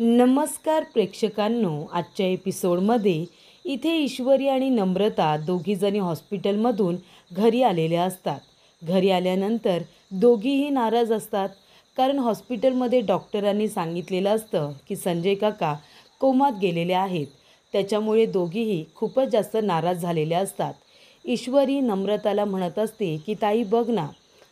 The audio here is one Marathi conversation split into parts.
नमस्कार प्रेक्षकांनो, आजच्या एपिसोडमध्ये इथे ईश्वरी आणि नम्रता दोघीजणी हॉस्पिटलमधून घरी आलेल्या असतात. घरी आल्यानंतर दोघीही नाराज असतात, कारण हॉस्पिटलमध्ये डॉक्टरांनी सांगितलेलं असतं की संजय काका कोमात गेलेले आहेत. त्याच्यामुळे दोघीही खूपच जास्त नाराज झालेल्या असतात. ईश्वरी नम्रताला म्हणत असते की ताई बघ ना,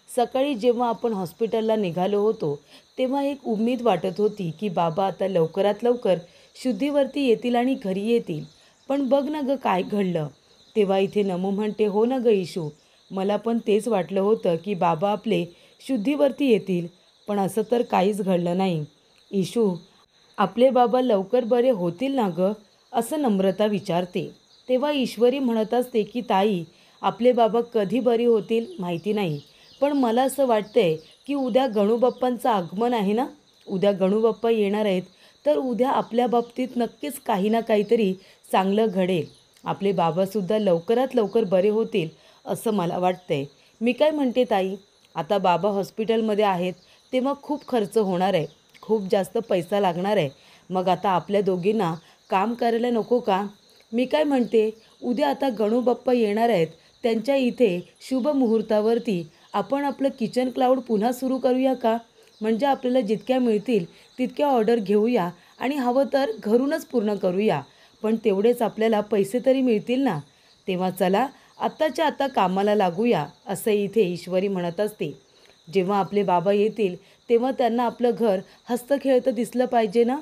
सकाळी जेव्हा आपण हॉस्पिटलला निघालो होतो तेव्हा एक उम्मीद वाटत होती की बाबा आता लवकरात लवकर शुद्धीवरती येतील आणि घरी येतील. पण बघ ना गं काय घडलं. तेव्हा इथे नमू म्हणते, हो ना गं इशू, मला पण तेच वाटलं होतं की बाबा आपले शुद्धीवरती येतील, पण असं तर काहीच घडलं नाही. इशू, आपले बाबा लवकर बरे होतील ना गं, असं नम्रता विचारते. तेव्हा ईश्वरी म्हणत असते की ताई, आपले बाबा कधी बरे होतील माहिती नाही, पण मला असं वाटतंय की उद्या गणूबाप्पांचं आगमन आहे ना, उद्या गणूबाप्पा येणार आहेत, तर उद्या आपल्या बाबतीत नक्कीच काही ना काहीतरी चांगलं घडेल. आपले बाबासुद्धा लवकरात लवकर बरे होतील असं मला वाटतंय. मी काय म्हणते ताई, आता बाबा हॉस्पिटलमध्ये आहेत तेव्हा खूप खर्च होणार आहे, खूप जास्त पैसा लागणार आहे. मग आता आपल्या दोघींना काम करायला नको का? मी काय म्हणते, उद्या आता गणूबाप्पा येणार आहेत, त्यांच्या इथे शुभ मुहूर्तावरती आपण आपलं किचन क्लाउड पुन्हा सुरू करूया का? म्हणजे आपल्याला जितक्या मिळतील तितक्या ऑर्डर घेऊया आणि हवं तर घरूनच पूर्ण करूया, पण तेवढेच आपल्याला पैसे तरी मिळतील ना. तेव्हा चला आत्ताच्या आत्ता कामाला लागूया, असं इथे ईश्वरी म्हणत असते. जेव्हा आपले बाबा येतील तेव्हा त्यांना आपलं घर हस्तखेळतं दिसलं पाहिजे ना.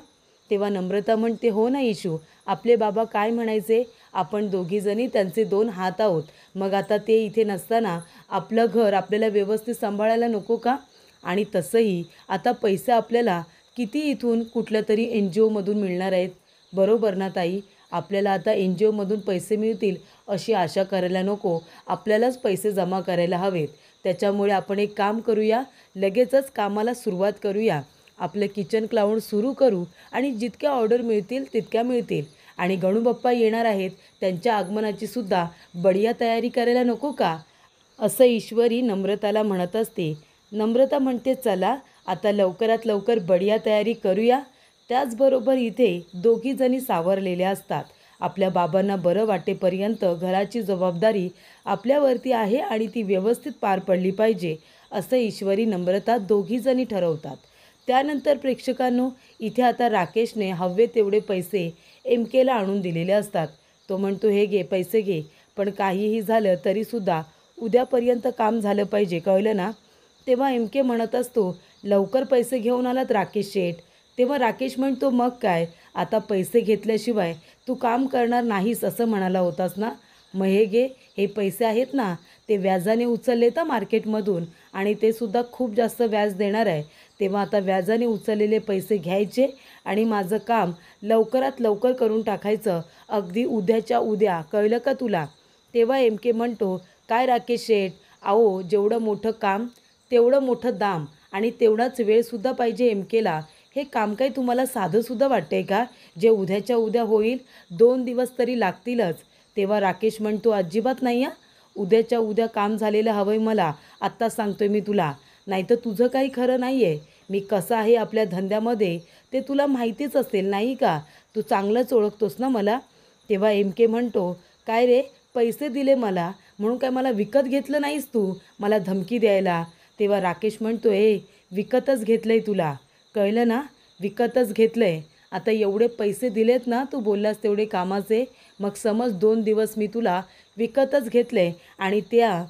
तेव्हा नम्रता म्हणते, हो ना इशू, आपले बाबा काय म्हणायचे, आपण दोघीजणी त्यांचे दोन हात आहोत. मग आता ते इथे नसताना आपलं घर आपल्याला व्यवस्थित सांभाळायला नको का? आणि तसंही आता पैसे आपल्याला किती इथून कुठल्या तरी एन जी ओमधून मिळणार आहेत, बरोबर ना ताई? आपल्याला आता एन जी ओमधून पैसे मिळतील अशी आशा करायला नको, आपल्यालाच पैसे जमा करायला हवेत. त्याच्यामुळे आपण एक काम करूया, लगेचच कामाला सुरुवात करूया, आपलं किचन क्लाउड सुरू करू आणि जितक्या ऑर्डर मिळतील तितक्या मिळतील. आणि गणूबाप्पा येणार आहेत, त्यांच्या आगमनाची सुद्धा बढिया तयारी करायला नको का, असं ईश्वरी नम्रताला म्हणत असते. नम्रता म्हणते, चला आता लवकरात लवकर बढिया तयारी करूया. त्याचबरोबर इथे दोघीजणी सावरलेल्या असतात. आपल्या बाबांना बरं वाटेपर्यंत घराची जबाबदारी आपल्यावरती आहे आणि ती व्यवस्थित पार पडली पाहिजे, असं ईश्वरी नम्रता दोघीजणी ठरवतात. त्यानंतर प्रेक्षकांनो, इथे आता राकेशने हवे तेवढे पैसे एम केला आणून दिलेले असतात. तो म्हणतो, हे घे पैसे घे, पण काहीही झालं तरीसुद्धा उद्यापर्यंत काम झालं पाहिजे, कळलं ना. तेव्हा एम के म्हणत असतो, लवकर पैसे घेऊन आलात राकेश शेठ. तेव्हा राकेश म्हणतो, मग काय, आता पैसे घेतल्याशिवाय तू काम करणार नाहीस असं म्हणाला होतास ना. मग हे घे, हे पैसे आहेत ना, ते व्याजाने उचलले तर मार्केटमधून, आणि ते सुद्धा खूप जास्त व्याज देणार आहे. तेव्हा आता व्याजाने उचललेले पैसे घ्यायचे आणि माझं काम लवकरात लवकर करून टाकायचं, अगदी उद्याच्या उद्या, कळलं का तुला. तेव्हा एम के म्हणतो, काय राकेश शेठ, अहो जेवढं मोठं काम तेवढं मोठं दाम आणि तेवढाच वेळसुद्धा पाहिजे एम केला. हे काम काही तुम्हाला साधंसुद्धा वाटतंय का, जे उद्याच्या उद्या होईल? 2 दिवस तरी लागतीलच. तेव्हा राकेश म्हणतो, अजिबात नाही हा, उद्याच्या उद्या काम झालेलं हवं आहे मला, आत्ताच सांगतोय मी तुला, नाहीतर तुझं काही खरं नाही आहे. मी कसं आहे आपल्या धंद्यामध्ये ते तुला माहितीच असेल नाही का, तू चांगलंच ओळखतोस ना मला. तेव्हा एम के म्हणतो, काय रे, पैसे दिले मला म्हणून काय मला विकत घेतलं नाहीस तू मला धमकी द्यायला. तेव्हा राकेश म्हणतो, विकतच घेतलं आहे तुला, कळलं ना, विकतच घेतलं आहे. आता एवढे पैसे दिलेत ना, तू बोललास तेवढे कामाचे, मग समज 2 दिवस मी तुला विकतच घेतलं आहे आणि त्या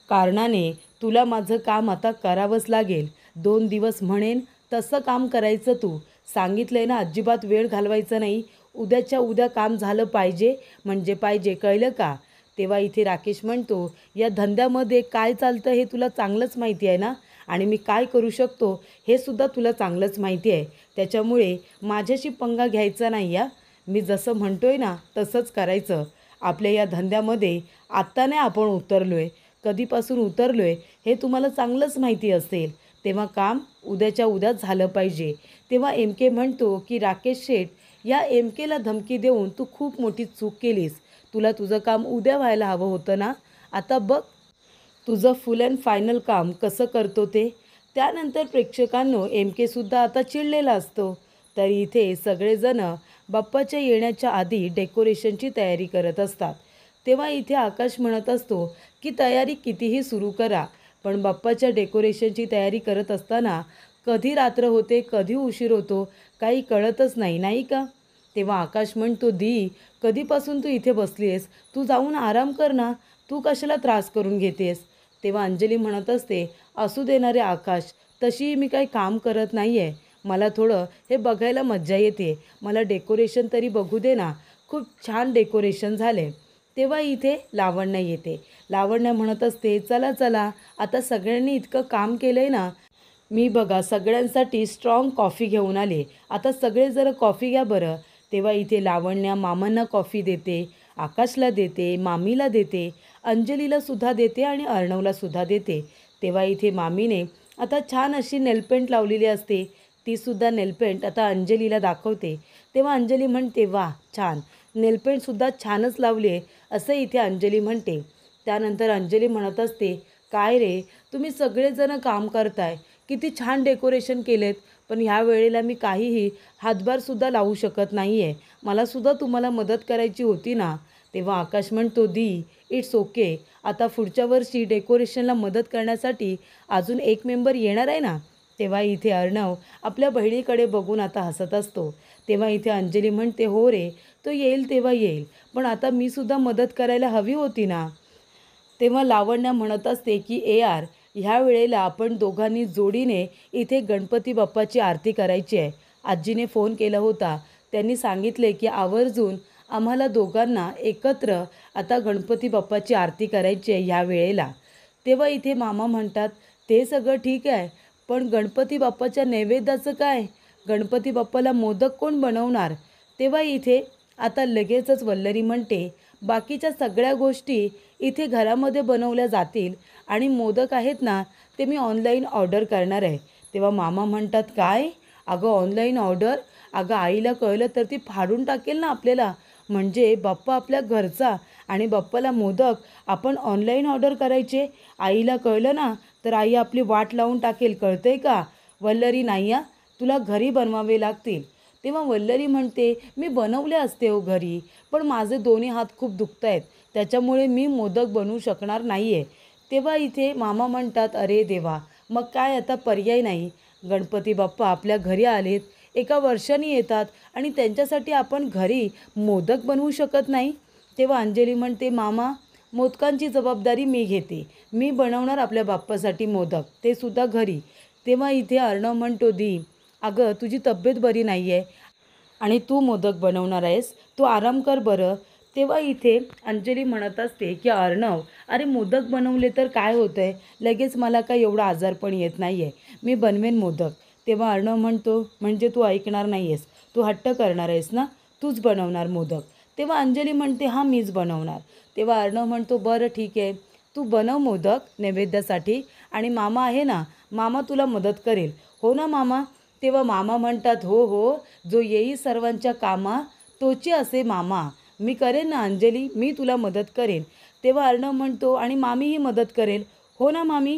कारणाने तुला माझं काम आता करावंच लागेल. 2 दिवस म्हणेन तसं काम करायचं, तू सांगितलं आहे ना, अजिबात वेळ घालवायचा नाही, उद्याच्या उद्या काम झालं पाहिजे म्हणजे पाहिजे, कळलं का. तेव्हा इथे राकेश म्हणतो, या धंद्यामध्ये काय चालतं हे तुला चांगलंच माहिती आहे ना, आणि मी काय करू शकतो हे सुद्धा तुला चांगलंच माहिती आहे. त्याच्यामुळे माझ्याशी पंगा घ्यायचा नाही या, मी जसं म्हणतोय ना तसंच करायचं. आपल्या या धंद्यामध्ये आत्ता नाही आपण उतरलो आहे, कधीपासून उतरलो आहे हे तुम्हाला चांगलंच माहिती असेल. तेव्हा काम उद्याच्या उद्या झालं पाहिजे. तेव्हा एम के म्हणतो की राकेश शेठ, या एम केला धमकी देऊन तू खूप मोठी चूक केलीस. तुला तुझं काम उद्या व्हायला हवं होतं ना. आता बघ तुझं फुल अँड फायनल काम कसं करतो ते. त्यानंतर प्रेक्षकांनो, एम केसुद्धा आता चिडलेला असतो. तर इथे सगळेजण बाप्पाच्या येण्याच्या आधी डेकोरेशनची तयारी करत असतात. तेव्हा इथे आकाश म्हणत असतो की तयारी कितीही सुरू करा, पण बाप्पाच्या डेकोरेशनची तयारी करत असताना कधी रात्र होते, कधी उशीर होतो, काही कळतच नाही, नाही का? तेव्हा आकाश म्हणतो, दी, कधीपासून तू इथे बसली आहेस? तू जाऊन आराम कर ना, तू कशाला त्रास करून घेतेस? तेव्हा अंजली म्हणत असते, असू देणारे आकाश, तशी मी काही काम करत नाही आहे. मला थोडं हे बघायला मज्जा येते. मला डेकोरेशन तरी बघू दे ना. खूप छान डेकोरेशन झाले. तेव्हा इथे लावण्य येते. लावण्य म्हणत असते, चला चला, आता सगळ्यांनी इतकं काम केलं आहे ना, मी बघा सगळ्यांसाठी स्ट्रॉंग कॉफी घेऊन आले. आता सगळे जरा कॉफी घ्या बरं. तेव्हा इथे लावण्या मामांना कॉफी देते, आकाशला देते, मामीला देते, अंजलीला सुद्धा देते आणि अर्णवला सुद्धा देते. तेव्हा इथे मामीने आता छान अशी नेलपेंट लावलेली असते. ती सुद्धा नेलपेंट आता अंजलीला दाखवते. तेव्हा अंजली म्हणते, वा छान, नेलपेंटसुद्धा छानच लावली आहे, असं इथे अंजली म्हणते. त्यानंतर अंजली म्हणत असते, काय रे, तुम्ही सगळेजण काम करताय, किती छान डेकोरेशन केलेत, पण ह्या वेळेला मी काहीही हातभारसुद्धा लावू शकत नाही आहे. मलासुद्धा तुम्हाला मदत करायची होती ना. तेव्हा आकाश म्हणतो, दी, इट्स ओके, आता पुढच्या वर्षी डेकोरेशनला मदत करण्यासाठी अजून एक मेंबर येणार आहे ना. तेव्हा इथे अर्णव आपल्या बहिणीकडे बघून आता हसत असतो. तेव्हा इथे अंजली म्हणते, हो रे, तो येईल तेव्हा येईल, पण आता मी सुद्धा मदत करायला हवी होती ना. तेव्हा लावण्या म्हणत असते की यार, ह्या वेळेला आपण दोघांनी जोडीने इथे गणपती बाप्पाची आरती करायची आहे. आजीने फोन केला होता, त्यांनी सांगितले की आवर्जून आम्हाला दोघांना एकत्र आता गणपती बाप्पाची आरती करायची आहे ह्या वेळेला. तेव्हा इथे मामा म्हणतात, ते सगळं ठीक आहे, पण गणपती बाप्पाच्या नैवेद्याचं काय? गणपती बाप्पाला मोदक कोण बनवणार? तेव्हा इथे आता लगेचच वल्लरी म्हणते, बाकीच्या सगळ्या गोष्टी इथे घरामध्ये बनवल्या जातील आणि मोदक आहेत ना, ते मी ऑनलाईन ऑर्डर करणार आहे. तेव्हा मामा म्हणतात, काय? अगं ऑनलाईन ऑर्डर? अगं आईला कळलं तर ती फाडून टाकेल ना आपल्याला. म्हणजे बाप्पा आपल्या घरचा आणि बाप्पाला मोदक आपण ऑनलाईन ऑर्डर करायचे? आईला कळलं ना तर आई आपली वाट लावून टाकेल, कळतंय का? वल्लरी, नाही या, तुला घरी बनवावे लागतील. तेव्हा वल्लरी म्हणते, मी बनवले असते हो घरी, पण माझे दोन्ही हात खूप दुखत आहेत, त्याच्यामुळे मी मोदक बनवू शकणार नाही आहे. तेव्हा इथे मामा म्हणतात, अरे देवा, मग काय आता पर्याय नाही. गणपती बाप्पा आपल्या घरी आलेत, एका वर्षाने येतात आणि त्यांच्यासाठी आपण घरी मोदक बनवू शकत नाही. तेव्हा अंजली म्हणते, मामा, मोदकांची जबाबदारी मी घेते, मी बनवणार आपल्या बाप्पासाठी मोदक, ते सुद्धा घरी. तेव्हा इथे अर्णव म्हणतो, दी, अगं तुझी तब्येत बरी नाही आहे आणि तू मोदक बनवणार आहेस, तू आराम कर बरं. तेव्हा इथे अंजली म्हणत असते की अर्णव, अरे मोदक बनवले तर काय होतं आहे, लगेच मला काय एवढा आजारपण येत नाही आहे, मी बनवेन मोदक. तेव्हा अर्णव म्हणतो, म्हणजे तू ऐकणार नाही आहेस, तू हट्ट करणार आहेस ना, तूच बनवणार मोदक. तेव्हा अंजली म्हणते, हां मीच बनवणार. तेव्हा अर्णव म्हणतो, बरं ठीक आहे, तू बनव मोदक नैवेद्यासाठी आणि मामा आहे ना, मामा तुला मदत करेल, हो ना मामा? तेव्हा मामा म्हणतात, हो हो, जो येई सर्वांच्या कामा, तोची असे मामा. मी करेन ना अंजली, मी तुला मदत करेन. तेव्हा अर्णव म्हणतो, आणि मामीही मदत करेल, हो ना मामी?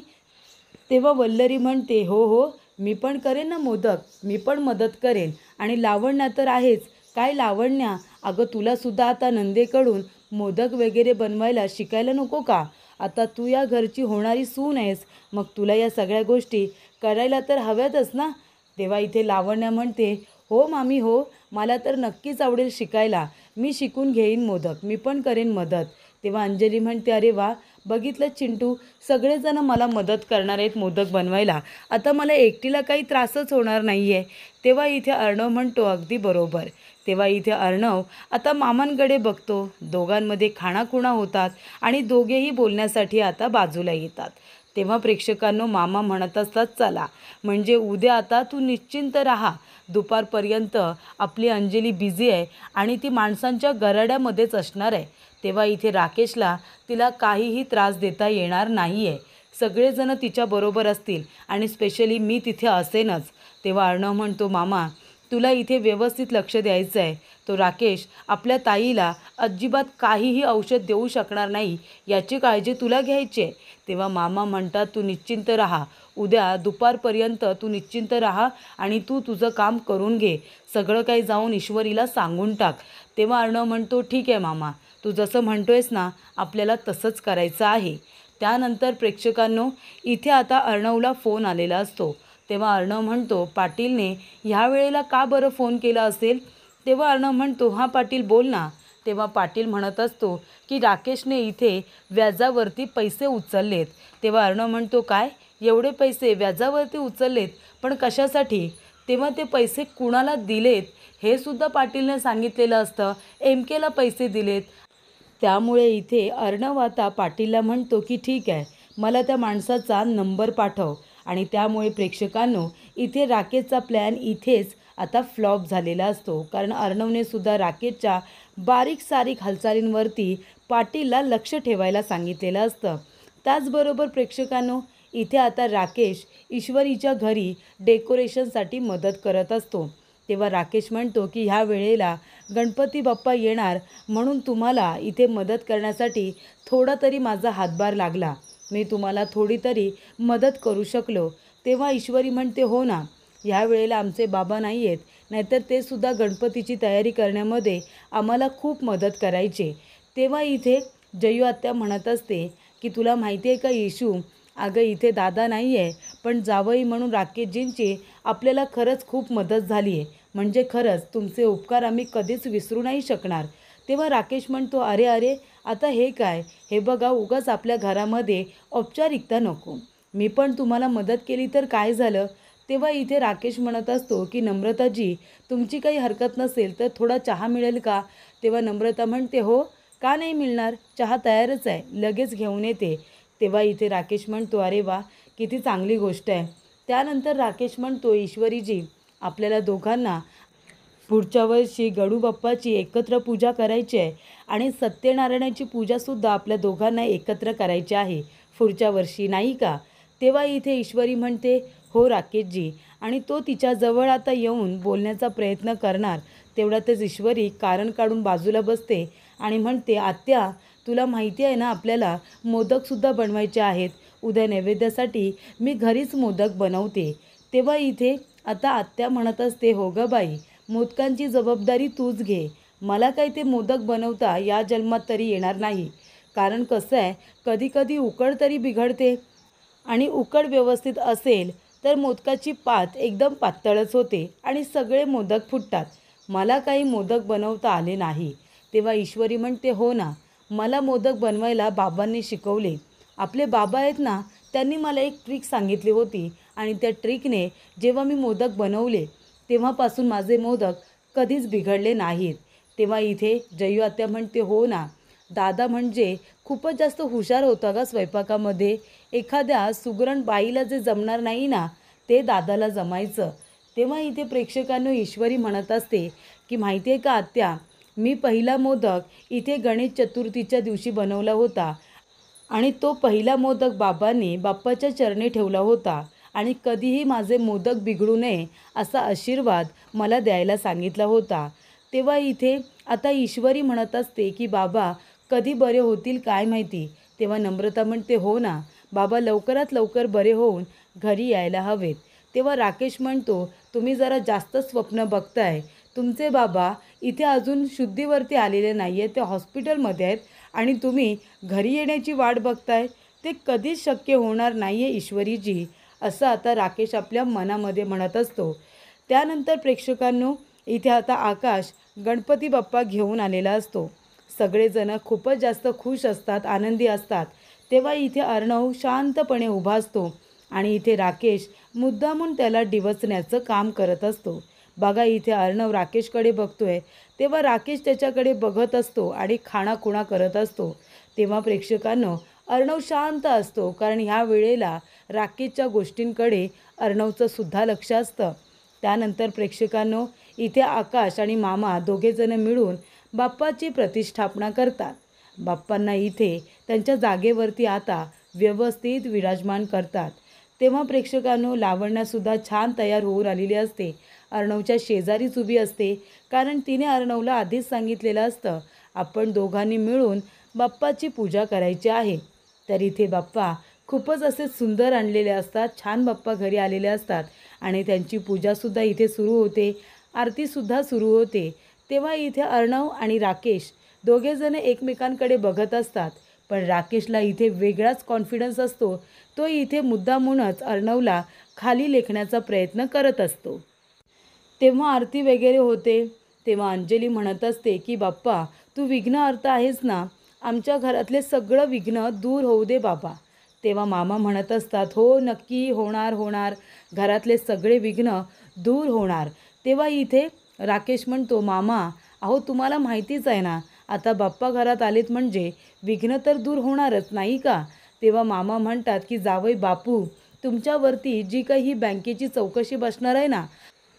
तेव्हा वल्लरी म्हणते, हो हो, मी पण करेन ना मोदक, मी पण मदत करेन. आणि लावण्या तर आहेच. काय लावण्या, अगं तुलासुद्धा आता नंदेकडून मोदक वगैरे बनवायला शिकायला नको का? आता तू या घरची होणारी सून आहेस, मग तुला या सगळ्या गोष्टी करायला तर हव्यातच ना. तेव्हा इथे लावण्या म्हणते, हो मामी हो, मला तर नक्कीच आवडेल शिकायला, मी शिकून घेईन मोदक, मी पण करेन मदत. तेव्हा अंजली म्हणते, अरे वा, बघितलं चिंटू, सगळेजण मला मदत करणार आहेत मोदक बनवायला, आता मला एकटीला काही त्रासच होणार नाही आहे. तेव्हा इथे अर्णव म्हणतो, अगदी बरोबर. तेव्हा इथे अर्णव आता मामांकडे बघतो, दोघांमध्ये खाणाखुणा होतात आणि दोघेही बोलण्यासाठी आता बाजूला येतात. तेव्हा प्रेक्षकांनो, मामा म्हणत असतात, चला, म्हणजे उद्या आता तू निश्चिंत राहा, दुपारपर्यंत आपली अंजली बिझी आहे आणि ती माणसांच्या गराड्यामध्येच असणार आहे. तेव्हा इथे राकेशला तिला काहीही त्रास देता येणार नाही आहे, सगळेजण तिच्याबरोबर असतील आणि स्पेशली मी तिथे असेनच. तेव्हा अर्णव म्हणतो, मामा तुला इथे व्यवस्थित लक्ष द्यायचं आहे. तो राकेश आपल्या ताईला अजिबात काहीही औषध देऊ शकणार नाही याची काळजी तुला घ्यायची आहे. तेव्हा मामा म्हणतात, तू निश्चिंत राहा. उद्या दुपारपर्यंत तू निश्चिंत राहा आणि तू तुझं काम करून घे. सगळं काही जाऊन ईश्वरीला सांगून टाक. तेव्हा अर्णव म्हणतो, ठीक आहे मामा, तू जसं म्हणतोयस ना आपल्याला तसंच करायचं आहे. त्यानंतर प्रेक्षकांनो, इथे आता अर्णवला फोन आलेला असतो. तेव्हा अर्णव म्हणतो, पाटीलने ह्या वेळेला का बरं फोन केला असेल? तेव्हा अर्णव म्हणतो, हां पाटील बोल ना. तेव्हा पाटील म्हणत असतो की राकेशने इथे व्याजावरती पैसे उचललेत. तेव्हा अर्णव म्हणतो, काय एवढे पैसे व्याजावरती उचललेत? पण कशासाठी? तेव्हा ते पैसे कुणाला दिलेत हे सुद्धा पाटीलने सांगितलेलं असतं. एमकेला पैसे दिलेत. त्यामुळे इथे अर्णव आता पाटीलला म्हणतो की ठीक आहे, मला त्या माणसाचा नंबर पाठव. आणि त्यामुळे प्रेक्षकांनो, इथे राकेशचा प्लॅन इथेच आता फ्लॉप झालेला असतो. कारण अर्णवने सुद्धा राकेशच्या बारीक सारीक हालचालींवरती पाटीलला लक्ष ठेवायला सांगितलेलं असतं. त्याचबरोबर प्रेक्षकांनो, इथे आता राकेश ईश्वरीच्या घरी डेकोरेशनसाठी मदत करत असतो. तेव्हा राकेश म्हणतो की ह्या वेळेला गणपती बाप्पा येणार म्हणून तुम्हाला इथे मदत करण्यासाठी थोडा तरी माझा हातभार लागला. मी तुम्हाला थोडी तरी मदत करू शकलो. तेव्हा ईश्वरी म्हणते, हो ना, ह्या वेळेला आमचे बाबा नाही आहेत, नाहीतर ते सुद्धा गणपतीची तयारी करण्यामध्ये आम्हाला खूप मदत करायचे. तेव्हा इथे जयू आत्या म्हणत असते की तुला माहिती आहे का इशू, अगं इथे दादा नाही आहे, पण जावई म्हणून राकेशजींची आपल्याला खरंच खूप मदत झाली आहे. म्हणजे खरंच तुमचे उपकार आम्ही कधीच विसरू नाही शकणार. तेव्हा राकेश म्हणतो, अरे अरे, आता हे काय? हे बघा, उगाच आपल्या घरामध्ये औपचारिकता नको. मी पण तुम्हाला मदत केली तर काय झालं? तेव्हा इथे राकेश म्हणत असतो की नम्रताजी, तुमची काही हरकत नसेल तर थोडा चहा मिळेल का? तेव्हा नम्रता म्हणते, हो, का नाही मिळणार, चहा तयारच आहे, लगेच घेऊन येते. तेव्हा इथे राकेश म्हणतो, अरे वा, किती चांगली गोष्ट आहे. त्यानंतर राकेश म्हणतो, ईश्वरीजी, आपल्याला दोघांना पुढच्या वर्षी गणूबाप्पाची एकत्र पूजा करायची आहे आणि सत्यनारायणाची पूजासुद्धा आपल्या दोघांना एकत्र करायची आहे पुढच्या वर्षी, नाही का? तेव्हा इथे ईश्वरी म्हणते, हो राकेशजी. आणि तो तिच्याजवळ आता येऊन बोलण्याचा प्रयत्न करणार तेवढ्यातच ईश्वरी कारण काढून बाजूला बसते आणि म्हणते, आत्या, तुला माहिती आहे ना आपल्याला मोदकसुद्धा बनवायचे आहेत. उद्या नैवेद्यासाठी मी घरीच मोदक बनवते. तेव्हा इथे आता आत्या म्हणत असते, हो गं बाई, मोदकांची जबाबदारी तूच घे. मला काही ते मोदक बनवता या जन्मात तरी येणार नाही. कारण कसं आहे, कधी कधी उकड तरी बिघडते आणि उकड व्यवस्थित असेल तर मोदकाची पात एकदम पातळच होते आणि सगळे मोदक फुटतात. मला काही मोदक बनवता आले नाही. तेव्हा ईश्वरी म्हणते, हो ना, मला मोदक बनवायला बाबांनी शिकवले. आपले बाबा आहेत ना, त्यांनी मला एक ट्रिक सांगितली होती आणि त्या ट्रिकने जेव्हा मी मोदक बनवले तेव्हापासून माझे मोदक कधीच बिघडले नाहीत. तेव्हा इथे जयू आत्या म्हणते, हो ना, दादा म्हणजे खूपच जास्त हुशार होता का स्वयंपाकामध्ये. एखाद्या सुगरण बाईला जे जमणार नाही ना, ते दादाला जमायचं. तेव्हा इथे प्रेक्षकांनो, ईश्वरी म्हणत असते की माहिती आहे का आत्या, मी पहिला मोदक इथे गणेश चतुर्थीच्या दिवशी बनवला होता आणि तो पहिला मोदक बाबांनी बाप्पाच्या चरणी ठेवला होता आणि कधीही माझे मोदक बिघडू नये असा आशीर्वाद मला द्यायला सांगितला होता. तेव्हा इथे आता ईश्वरी म्हणत असते की बाबा कधी बरे होतील काय माहिती. तेव्हा नम्रता म्हणते, हो ना, बाबा लवकरात लवकर बरे होऊन घरी यायला हवेत. तेव्हा राकेश म्हणतो, तुम्ही जरा जास्त स्वप्न बघताय. तुमचे बाबा इथे अजून शुद्धीवरती आलेले नाही आहेत, ते हॉस्पिटलमध्ये आहेत आणि तुम्ही घरी येण्याची वाट बघताय. ते कधीच शक्य होणार नाही आहे ईश्वरीजी, असं आता राकेश आपल्या मनामध्ये म्हणत असतो. त्यानंतर प्रेक्षकांनो, इथे आता आकाश गणपती बाप्पा घेऊन आलेला असतो. सगळेजण खूपच जास्त खुश असतात, आनंदी असतात. तेव्हा इथे अर्णव शांतपणे उभा असतो आणि इथे राकेश मुद्दामून त्याला डिवचण्याचं काम करत असतो. बघा, इथे अर्णव राकेशकडे बघतोय तेव्हा राकेश त्याच्याकडे बघत असतो आणि खाणाखुणा करत असतो. तेव्हा प्रेक्षकांनो, अर्णव शांत असतो कारण ह्या वेळेला राकेशच्या गोष्टींकडे अर्णवचं सुद्धा लक्ष असतं. त्यानंतर प्रेक्षकांनो, इथे आकाश आणि मामा दोघेजण मिळून बाप्पाची प्रतिष्ठापना करतात. बाप्पांना इथे त्यांच्या जागेवरती आता व्यवस्थित विराजमान करतात. तेव्हा प्रेक्षकांनो, लावण्यासुद्धा छान तयार होऊन आलेली असते अर्णवच्या शेजारीच उभी असते, कारण तिने अर्णवला आधीच सांगितलेलं असतं आपण दोघांनी मिळून बाप्पाची पूजा करायची आहे. तर इथे बाप्पा खूपच असे सुंदर आणलेले असतात, छान बाप्पा घरी आलेले असतात आणि त्यांची पूजासुद्धा इथे सुरू होते, आरतीसुद्धा सुरू होते. तेव्हा इथे अर्णव आणि राकेश दोघेजण एकमेकांकडे बघत असतात. पण राकेशला इथे वेगळाच कॉन्फिडन्स असतो. तो इथे मुद्दामूनच अर्णवला खाली लेखण्याचा प्रयत्न करत असतो. तेव्हा आरती वगैरे होते. तेव्हा अंजली म्हणत असते की बाप्पा तू विघ्नहर्ता आहेस ना, आमच्या घरातले सगळं विघ्न दूर होऊ दे बाबा. तेव्हा मामा म्हणत असतात हो नक्की होणार होणार, घरातले सगळे विघ्न दूर होणार. तेव्हा इथे राकेश म्हणतो मामा अहो तुम्हाला माहितीच आहे ना, आता बाप्पा घरात आलेत म्हणजे विघ्न तर दूर होणारच नाही का. तेव्हा मामा म्हणतात की जावई बापू, तुमच्यावरती जी काही बँकेची चौकशी बसणार आहे ना,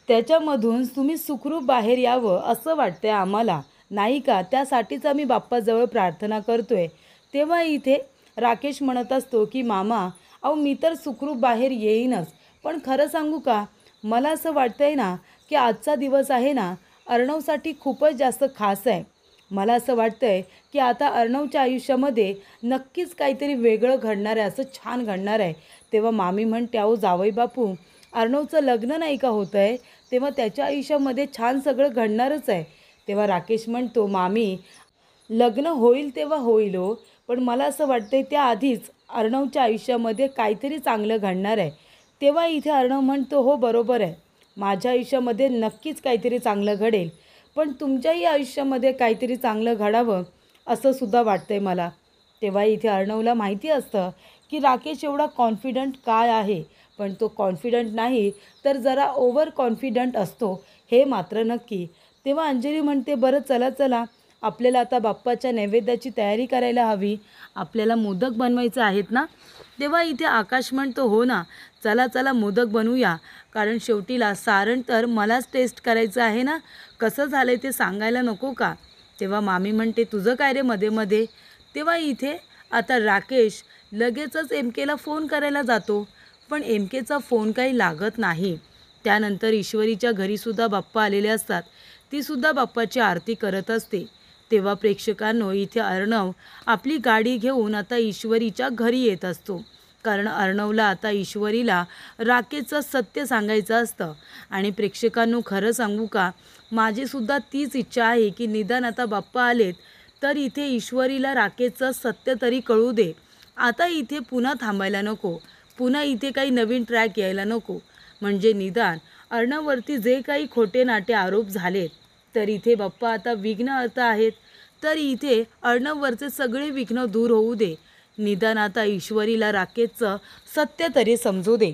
त्याच्यामधून तुम्ही सुखरूप बाहेर यावं असं वाटतंय आम्हाला, नाही का. त्यासाठीच आम्ही बाप्पाजवळ प्रार्थना करतोय. तेव्हा इथे राकेश म्हणत असतो की मामा अहो मी तर सुखरूप बाहेर येईनच, पण खरं सांगू का, मला असं वाटतंय ना की आजचा दिवस आहे ना अर्णवसाठी खूपच जास्त खास आहे. मला असं वाटतंय की आता अर्णवच्या आयुष्यामध्ये नक्कीच काहीतरी वेगळं घडणार आहे, असं छान घडणार आहे. तेव्हा मामी म्हणते अहो जावई बापू, अर्णवचं लग्न नाही का होतं आहे, तेव्हा त्याच्या आयुष्यामध्ये छान सगळं घडणारच आहे. तेव्हा राकेश म्हणतो मामी लग्न होईल तेव्हा होईल हो, पण मला असं वाटतंय त्याआधीच अर्णवच्या आयुष्यामध्ये काहीतरी चांगलं घडणार आहे. तेव्हा इथे अर्णव म्हणतो हो बरोबर आहे, माझ्या आयुष्यामध्ये नक्कीच काहीतरी चांगलं घडेल, पण तुमच्याही आयुष्यामध्ये काहीतरी चांगलं घडावं असं सुद्धा वाटतंय मला. तेव्हा इथे अर्णवला माहिती असतं की राकेश एवढा कॉन्फिडंट काय आहे, पण तो कॉन्फिडंट नाही तर जरा ओव्हर कॉन्फिडंट असतो, हे मात्र नक्की. तेव्हा अंजली म्हणते बरं चला चला, आपल्याला आता बाप्पाच्या नैवेद्याची तयारी करायला हवी, आपल्याला मोदक बनवायचे आहेत ना. तेव्हा इथे आकाश म्हणतो हो ना, चला चला मोदक बनवूया, कारण शेवटीला सारण तर मलाच टेस्ट करायचं आहे ना, कसं झालं ते सांगायला नको का. तेव्हा मामी म्हणते तुझं काय रे मध्ये मध्ये. तेव्हा इथे आता राकेश लगेचच एम केला फोन करायला जातो, पण एम केचा फोन काही लागत नाही. त्यानंतर ईश्वरीच्या घरीसुद्धा बाप्पा आलेले असतात, तीसुद्धा बाप्पाची आरती करत असते. तेव्हा प्रेक्षकांनो इथे अर्णव आपली गाडी घेऊन आता ईश्वरीच्या घरी येत असतो, कारण अर्णवला आता ईश्वरीला राकेशचं सत्य सांगायचं असतं. आणि प्रेक्षकांनो खरं सांगू का, माझीसुद्धा तीच इच्छा आहे की निदान आता बाप्पा आलेत तर इथे ईश्वरीला राकेशचं सत्य तरी कळू दे. आता इथे पुन्हा थांबायला नको, पुन्हा इथे काही नवीन ट्रॅक यायला नको, म्हणजे निदान अर्णववरती जे काही खोटे नाटे आरोप झालेत तर इथे बाप्पा आता विघ्नहर्ता आहेत, तर इथे अर्णववरचे सगळे विघ्न दूर होऊ दे, निदान आता ईश्वरीला राकेशचं सत्य तरी समजू दे.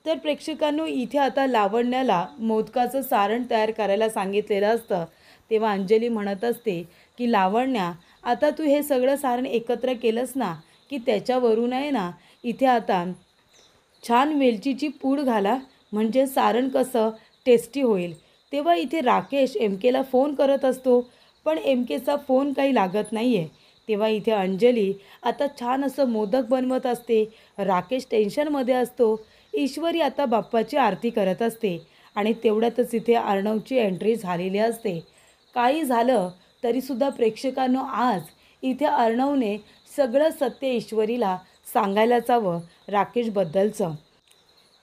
तर प्रेक्षकांनो इथे आता लावण्याला मोदकाचं सारण तयार करायला सांगितलेलं असतं. तेव्हा अंजली म्हणत असते की लावण्या आता तू हे सगळं सारण एकत्र केलंस ना, की त्याच्यावरून आहे ना इथे आता छान वेलचीची पूड घाला, म्हणजे सारण कसं टेस्टी होईल. तेव्हा इथे राकेश एम केला फोन करत असतो, पण एम केचा फोन काही लागत नाही आहे. तेव्हा इथे अंजली आता छान असं मोदक बनवत असते, राकेश टेन्शनमध्ये असतो, ईश्वरी आता बाप्पाची आरती करत असते आणि तेवढ्यातच इथे अर्णवची एंट्री झालेली असते. काही झालं तरीसुद्धा प्रेक्षकांनो आज इथे अर्णवने सगळं सत्य ईश्वरीला सांगायलाच हवं राकेशबद्दलचं.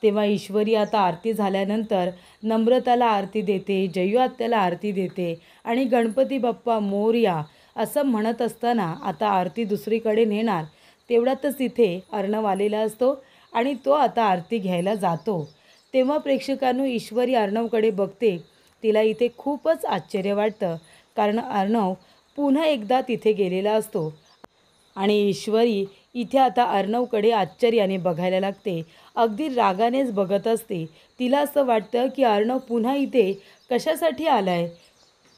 तेव्हा ईश्वरी आता आरती झाल्यानंतर नम्रताला आरती देते, जयू आत्याला आरती देते आणि गणपती बाप्पा मोरया असं म्हणत असताना आता आरती दुसरीकडे नेणार. तेवढ्यातच इथे अर्णव आलेला असतो आणि तो आता आरती घ्यायला जातो. तेव्हा प्रेक्षकांनो ईश्वरी अर्णवकडे बघते, तिला इथे खूपच आश्चर्य वाटतं, कारण अर्णव पुन्हा एकदा तिथे गेलेला असतो आणि ईश्वरी इथे आता अर्णवकडे आश्चर्याने बघायला लागते, अगदी रागानेच बघत असते. तिला असं वाटतं की अर्णव पुन्हा इथे कशासाठी आला आहे,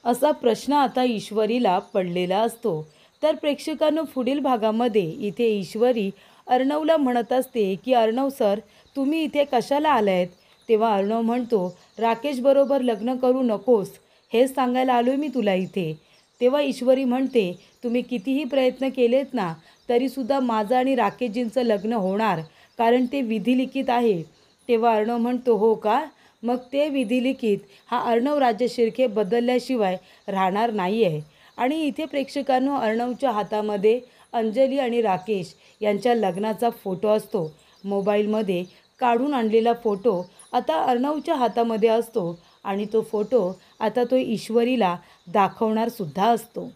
असा प्रश्न आता ईश्वरीला पडलेला असतो. तर प्रेक्षकांनो पुढील भागामध्ये इथे ईश्वरी अर्णवला म्हणत असते की अर्णव सर तुम्ही इथे कशाला आला आहेत. तेव्हा अर्णव म्हणतो राकेशबरोबर लग्न करू नकोस हेच सांगायला आलो आहे मी तुला इथे. तेव्हा ईश्वरी म्हणते तुम्ही कितीही प्रयत्न केलेत ना तरीसुद्धा माझं आणि राकेशजींचं लग्न होणार, कारण ते विधिलिखित आहे. तेव्हा अर्णव म्हणतो हो का, मग ते विधिलिखित हा अर्णव राज्य शिर्के बदलल्याशिवाय राहणार नाही आहे. आणि इथे प्रेक्षकांनो, अर्णवच्या हातामध्ये अंजली आणि राकेश यांच्या लग्नाचा फोटो असतो. मोबाईलमध्ये काढून आणलेला फोटो आता अर्णवच्या हातामध्ये असतो आणि तो फोटो आता तो ईश्वरीला दाखवणार सुद्धा असतो.